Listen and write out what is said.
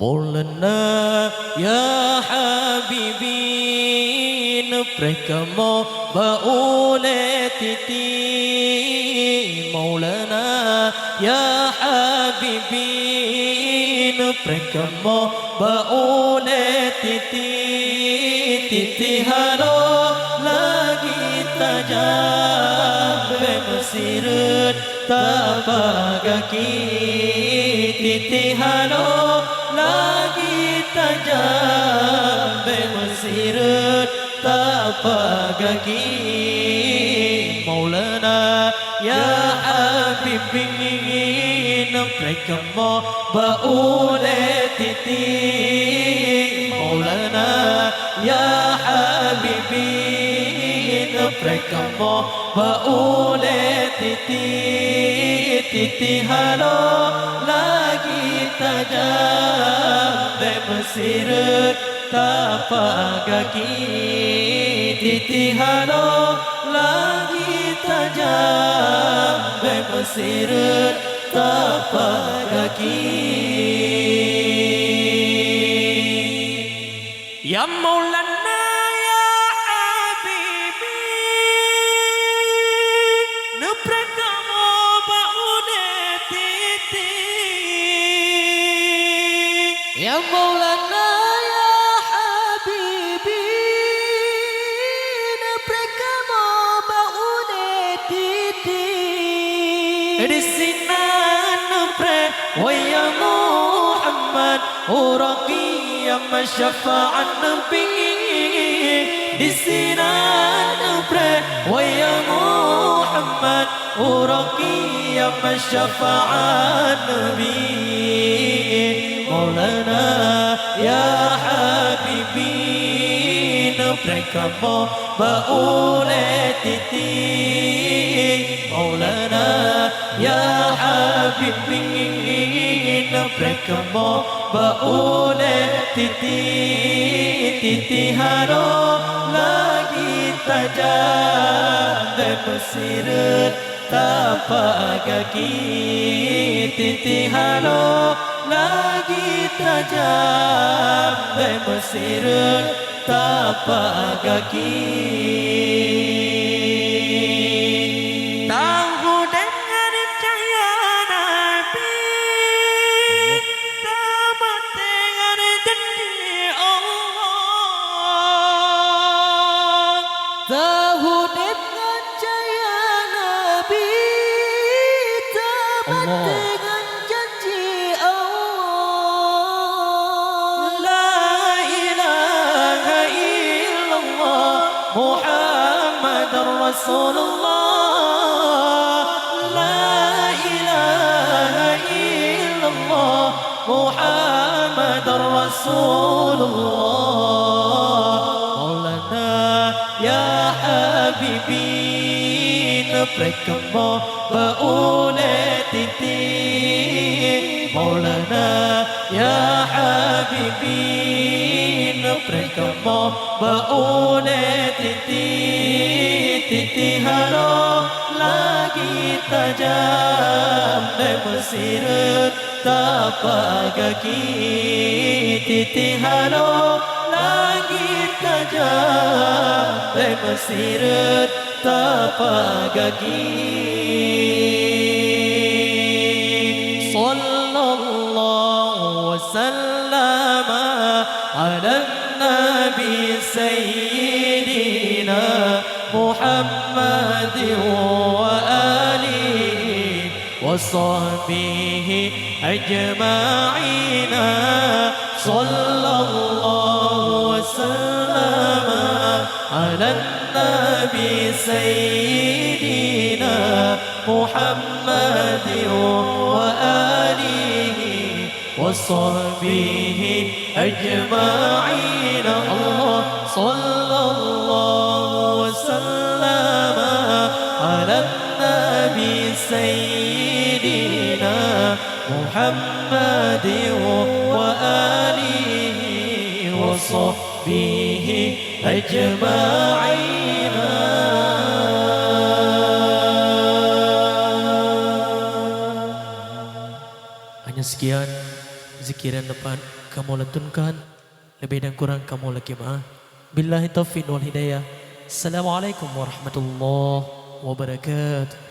مولانا يا حبيبي نبرك ما بقولتي مولانا يا حبيبي نبرك ما بقولتي تتهالو lagi tajam bermesirat tapagaki titihalo lagi tajam bermesirat tapagaki Maulana ya Habibi mereka mau bauleti Maulana ya Habibi mereka mau bauleti titihalo lagi tajam bermesirat tapagaki titihalo lagi tajam bermesirat tapagaki ya Maulana ya Habibi nupreka mo bauneti ya Maulana ya Habibi nupreka mo bauneti di sini nupre waya Muhammad uraqi syafa'an nabi di sini nupre waya Muhammad uraqi syafa'an nabi Maulana ya Habibi nupre kamu bauleti Maulana ya Habibi mereka mau bauleti titiharo lagi tajam bermesirat tapagaki titiharo lagi tajam bermesirat tapagaki tahu dengan cahaya Nabi tamat dengan janji Allah la ilaha illallah Muhammadar Rasulullah la ilaha illallah Muhammadar Rasulullah ya Habibi mereka mau bauleti Maulana ya Habibi mereka mau bauleti titiharo lagi tajam bermesirat tapagaki titiharo lagi tajam bermesirat tapagaki sallallahu wasallam ala nabi sayyidina Muhammad wa alihi wa sahbihi ajma'ina sallallahu wasallam ala nabi sayyidina Muhammad wa alihi wa sahbihi ajma'ina Allah sallallahu wasallam ala nabi sayyidina Muhammad wa alihi wa sahbihi ajma'ina. Hanya sekian zikiran depan kamu lantunkan, lebih dan kurang kamu lagi maaf. Billahi taufiq wal hidayah. Assalamualaikum warahmatullahi wabarakatuh.